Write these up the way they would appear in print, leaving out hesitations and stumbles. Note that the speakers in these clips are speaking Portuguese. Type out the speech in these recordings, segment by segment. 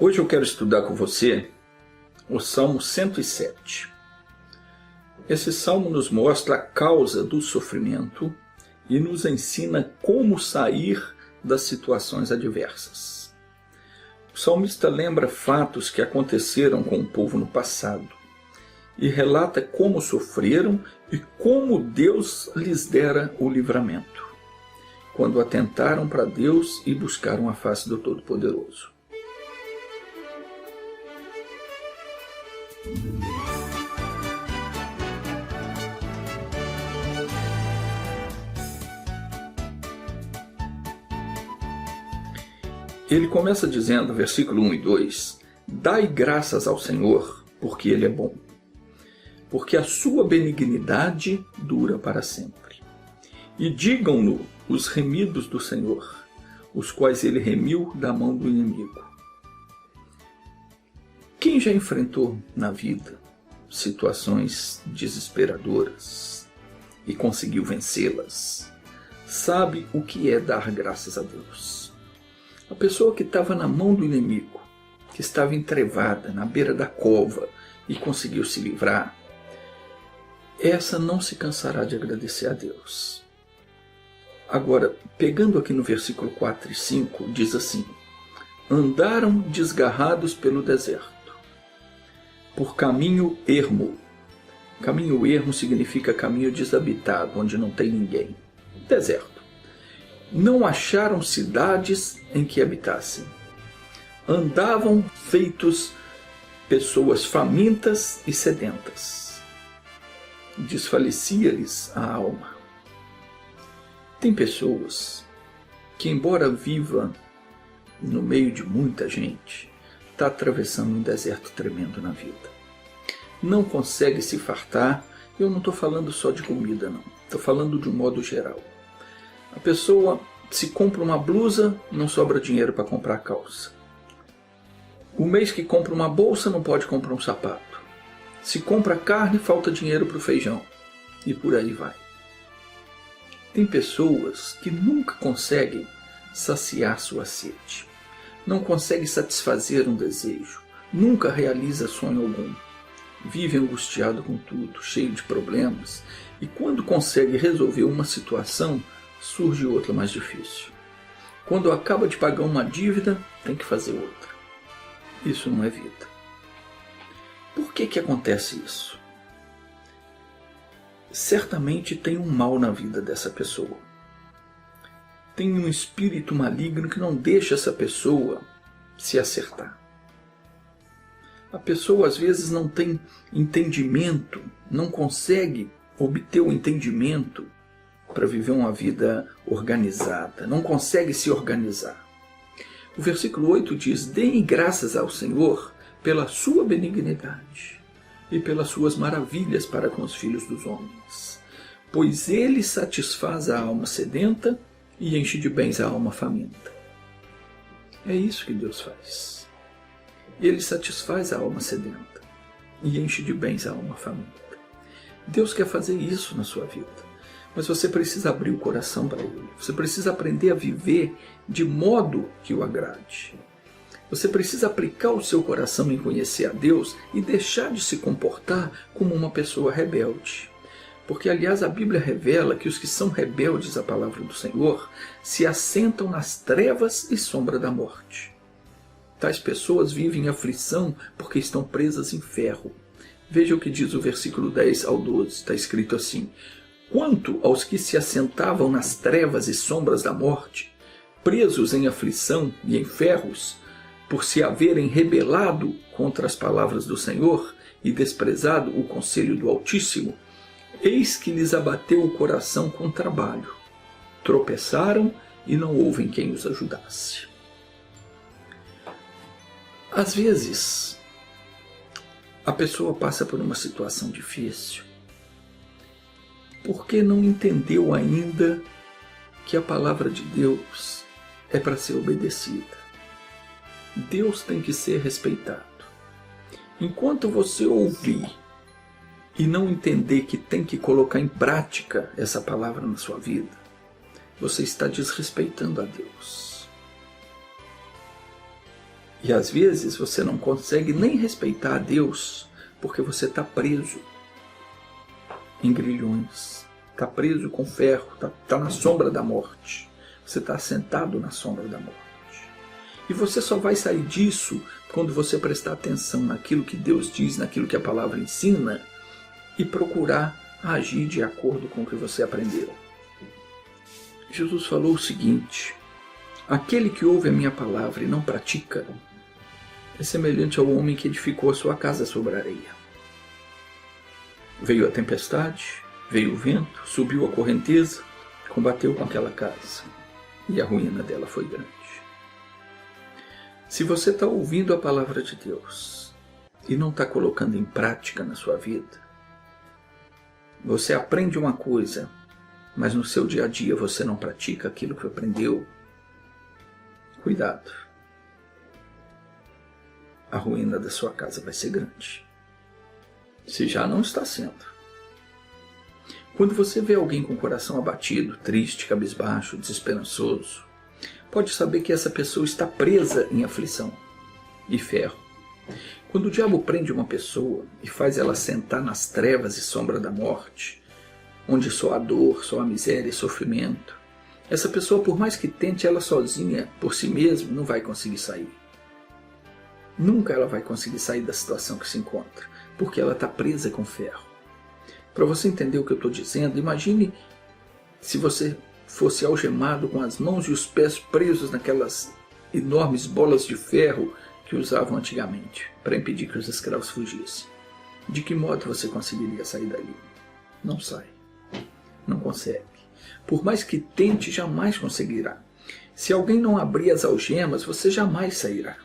Hoje eu quero estudar com você o Salmo 107. Esse salmo nos mostra a causa do sofrimento e nos ensina como sair das situações adversas. O salmista lembra fatos que aconteceram com o povo no passado e relata como sofreram e como Deus lhes dera o livramento, quando atentaram para Deus e buscaram a face do Todo-Poderoso. Ele começa dizendo, versículo 1 e 2, Dai graças ao Senhor, porque Ele é bom, porque a sua benignidade dura para sempre. E digam-no os remidos do Senhor, os quais Ele remiu da mão do inimigo. Quem já enfrentou na vida situações desesperadoras e conseguiu vencê-las, sabe o que é dar graças a Deus. A pessoa que estava na mão do inimigo, que estava entrevada na beira da cova e conseguiu se livrar, essa não se cansará de agradecer a Deus. Agora, pegando aqui no versículo 4 e 5, diz assim, Andaram desgarrados pelo deserto, por caminho ermo. Caminho ermo significa caminho desabitado, onde não tem ninguém. Deserto. Não acharam cidades em que habitassem. Andavam feitos pessoas famintas e sedentas. Desfalecia-lhes a alma. Tem pessoas que, embora viva no meio de muita gente, está atravessando um deserto tremendo na vida. Não consegue se fartar. Eu não estou falando só de comida, não. Estou falando de um modo geral. A pessoa se compra uma blusa, não sobra dinheiro para comprar a calça. O mês que compra uma bolsa, não pode comprar um sapato. Se compra carne, falta dinheiro para o feijão. E por aí vai. Tem pessoas que nunca conseguem saciar sua sede. Não consegue satisfazer um desejo, nunca realiza sonho algum. Vive angustiado com tudo, cheio de problemas, e quando consegue resolver uma situação, surge outra mais difícil. Quando acaba de pagar uma dívida, tem que fazer outra. Isso não é vida. Por que acontece isso? Certamente tem um mal na vida dessa pessoa. Tem um espírito maligno que não deixa essa pessoa se acertar. A pessoa às vezes não tem entendimento, não consegue obter o entendimento para viver uma vida organizada, não consegue se organizar. O versículo 8 diz, Deem graças ao Senhor pela sua benignidade e pelas suas maravilhas para com os filhos dos homens, pois Ele satisfaz a alma sedenta e enche de bens a alma faminta. É isso que Deus faz. Ele satisfaz a alma sedenta e enche de bens a alma faminta. Deus quer fazer isso na sua vida, mas você precisa abrir o coração para Ele. Você precisa aprender a viver de modo que o agrade. Você precisa aplicar o seu coração em conhecer a Deus e deixar de se comportar como uma pessoa rebelde. Porque, aliás, a Bíblia revela que os que são rebeldes à palavra do Senhor se assentam nas trevas e sombra da morte. Tais pessoas vivem em aflição porque estão presas em ferro. Veja o que diz o versículo 10 ao 12, está escrito assim, Quanto aos que se assentavam nas trevas e sombras da morte, presos em aflição e em ferros, por se haverem rebelado contra as palavras do Senhor e desprezado o conselho do Altíssimo, eis que lhes abateu o coração com trabalho. Tropeçaram e não houve quem os ajudasse. Às vezes, a pessoa passa por uma situação difícil porque não entendeu ainda que a palavra de Deus é para ser obedecida. Deus tem que ser respeitado. Enquanto você ouvir e não entender que tem que colocar em prática essa palavra na sua vida, você está desrespeitando a Deus. E às vezes você não consegue nem respeitar a Deus porque você está preso em grilhões, está preso com ferro, está na sombra da morte. Você está sentado na sombra da morte. E você só vai sair disso quando você prestar atenção naquilo que Deus diz, naquilo que a palavra ensina e procurar agir de acordo com o que você aprendeu. Jesus falou o seguinte: aquele que ouve a minha palavra e não pratica é semelhante ao homem que edificou a sua casa sobre a areia. Veio a tempestade, veio o vento, subiu a correnteza, combateu com aquela casa e a ruína dela foi grande. Se você está ouvindo a palavra de Deus e não está colocando em prática na sua vida, você aprende uma coisa, mas no seu dia a dia você não pratica aquilo que aprendeu, cuidado. A ruína da sua casa vai ser grande. Se já não está sendo. Quando você vê alguém com o coração abatido, triste, cabisbaixo, desesperançoso, pode saber que essa pessoa está presa em aflição e ferro. Quando o diabo prende uma pessoa e faz ela sentar nas trevas e sombra da morte, onde só há dor, só há miséria e sofrimento, essa pessoa, por mais que tente ela sozinha, por si mesma, não vai conseguir sair. Nunca ela vai conseguir sair da situação que se encontra, porque ela está presa com ferro. Para você entender o que eu estou dizendo, imagine se você fosse algemado com as mãos e os pés presos naquelas enormes bolas de ferro que usavam antigamente para impedir que os escravos fugissem. De que modo você conseguiria sair dali? Não sai. Não consegue. Por mais que tente, jamais conseguirá. Se alguém não abrir as algemas, você jamais sairá.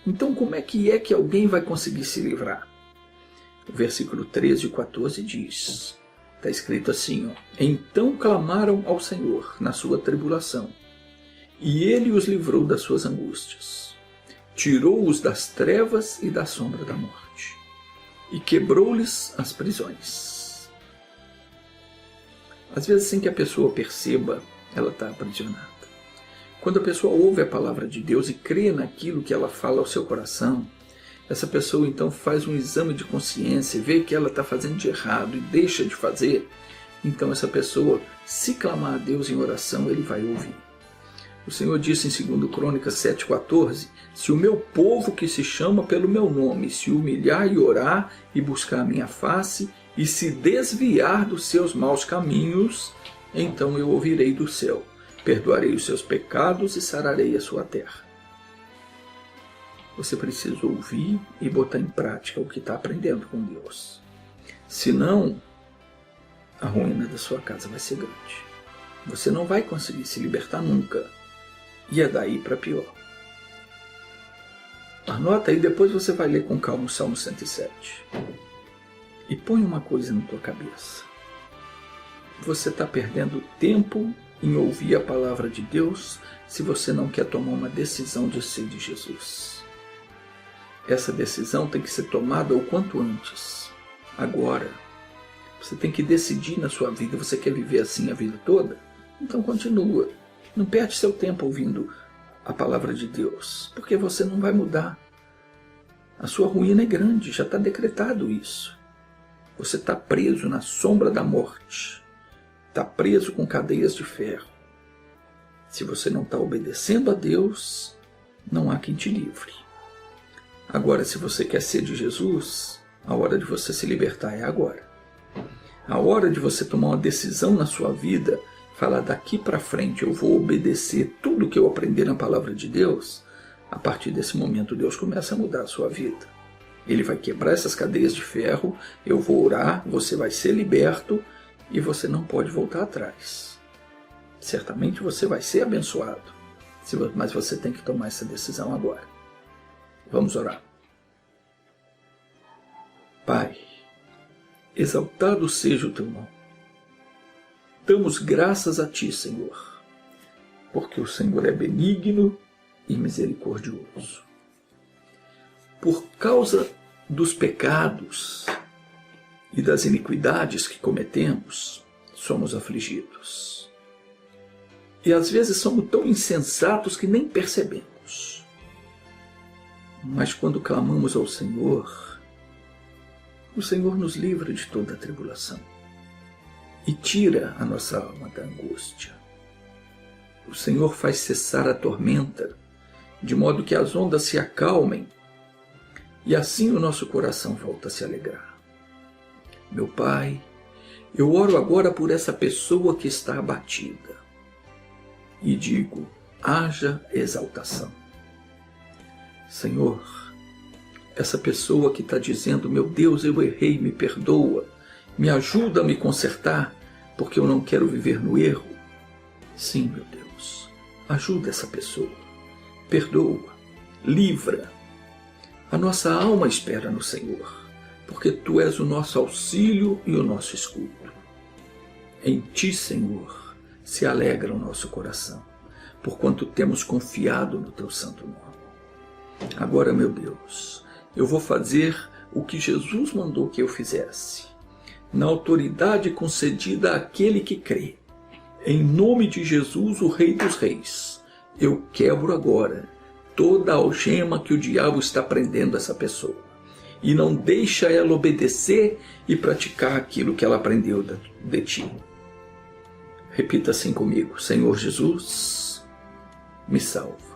Então como é que alguém vai conseguir se livrar? O versículo 13 e 14 diz, está escrito assim, ó, então clamaram ao Senhor na sua tribulação, e Ele os livrou das suas angústias. Tirou-os das trevas e da sombra da morte, e quebrou-lhes as prisões. Às vezes, sem que a pessoa perceba, ela está aprisionada. Quando a pessoa ouve a palavra de Deus e crê naquilo que ela fala ao seu coração, essa pessoa então faz um exame de consciência, vê que ela está fazendo de errado e deixa de fazer. Então essa pessoa, se clamar a Deus em oração, Ele vai ouvir. O Senhor disse em 2 Crônicas 7,14, se o meu povo que se chama pelo meu nome se humilhar e orar e buscar a minha face e se desviar dos seus maus caminhos, então eu ouvirei do céu, perdoarei os seus pecados e sararei a sua terra. Você precisa ouvir e botar em prática o que está aprendendo com Deus. Senão, a ruína da sua casa vai ser grande. Você não vai conseguir se libertar nunca. E é daí para pior. Anota aí, depois você vai ler com calma o Salmo 107. E põe uma coisa na tua cabeça. Você está perdendo tempo em ouvir a palavra de Deus se você não quer tomar uma decisão de ser de Jesus. Essa decisão tem que ser tomada o quanto antes. Agora. Você tem que decidir na sua vida. Você quer viver assim a vida toda? Então continua. Não perde seu tempo ouvindo a palavra de Deus, porque você não vai mudar. A sua ruína é grande, já está decretado isso. Você está preso na sombra da morte. Está preso com cadeias de ferro. Se você não está obedecendo a Deus, não há quem te livre. Agora, se você quer ser de Jesus, a hora de você se libertar é agora. A hora de você tomar uma decisão na sua vida, falar daqui para frente eu vou obedecer tudo que eu aprendi na palavra de Deus, a partir desse momento Deus começa a mudar a sua vida. Ele vai quebrar essas cadeias de ferro, eu vou orar, você vai ser liberto e você não pode voltar atrás. Certamente você vai ser abençoado, mas você tem que tomar essa decisão agora. Vamos orar. Pai, exaltado seja o teu nome. Damos graças a ti, Senhor, porque o Senhor é benigno e misericordioso. Por causa dos pecados e das iniquidades que cometemos, somos afligidos. E às vezes somos tão insensatos que nem percebemos. Mas quando clamamos ao Senhor, o Senhor nos livra de toda a tribulação e tira a nossa alma da angústia. O Senhor faz cessar a tormenta, de modo que as ondas se acalmem, e assim o nosso coração volta a se alegrar. Meu Pai, eu oro agora por essa pessoa que está abatida e digo, haja exaltação. Senhor, essa pessoa que está dizendo, meu Deus, eu errei, me perdoa, me ajuda a me consertar, porque eu não quero viver no erro. Sim, meu Deus, ajuda essa pessoa, perdoa, livra. A nossa alma espera no Senhor, porque Tu és o nosso auxílio e o nosso escudo. Em Ti, Senhor, se alegra o nosso coração, porquanto temos confiado no Teu santo nome. Agora, meu Deus, eu vou fazer o que Jesus mandou que eu fizesse, na autoridade concedida àquele que crê. Em nome de Jesus, o Rei dos Reis, eu quebro agora toda a algema que o diabo está prendendo essa pessoa e não deixa ela obedecer e praticar aquilo que ela aprendeu de Ti. Repita assim comigo, Senhor Jesus, me salva.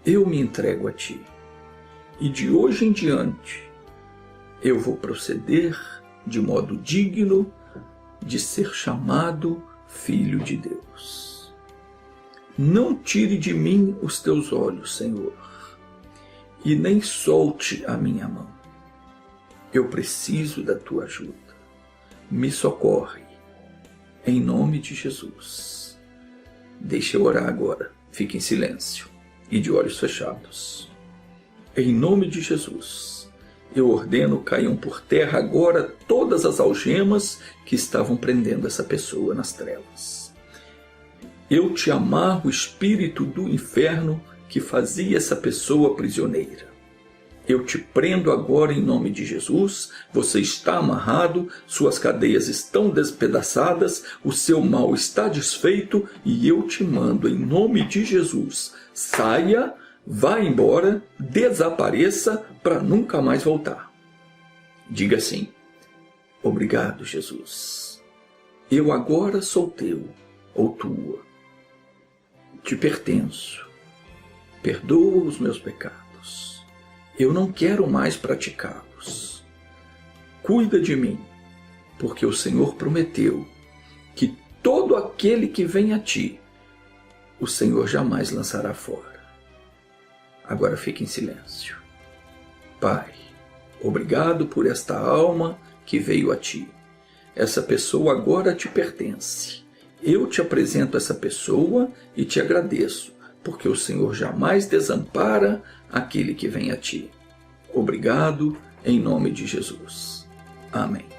Eu me entrego a Ti e de hoje em diante eu vou proceder de modo digno de ser chamado Filho de Deus. Não tire de mim os Teus olhos, Senhor, e nem solte a minha mão. Eu preciso da Tua ajuda. Me socorre, em nome de Jesus. Deixa eu orar agora. Fique em silêncio e de olhos fechados. Em nome de Jesus, eu ordeno caiam por terra agora todas as algemas que estavam prendendo essa pessoa nas trevas. Eu te amarro o espírito do inferno que fazia essa pessoa prisioneira. Eu te prendo agora em nome de Jesus, você está amarrado, suas cadeias estão despedaçadas, o seu mal está desfeito e eu te mando em nome de Jesus. Saia, vá embora, desapareça para nunca mais voltar. Diga assim, obrigado Jesus, eu agora sou teu ou tua, te pertenço, perdoa os meus pecados. Eu não quero mais praticá-los. Cuida de mim, porque o Senhor prometeu que todo aquele que vem a Ti, o Senhor jamais lançará fora. Agora fique em silêncio. Pai, obrigado por esta alma que veio a Ti. Essa pessoa agora te pertence. Eu te apresento essa pessoa e te agradeço, porque o Senhor jamais desampara aquele que vem a Ti. Obrigado, em nome de Jesus. Amém.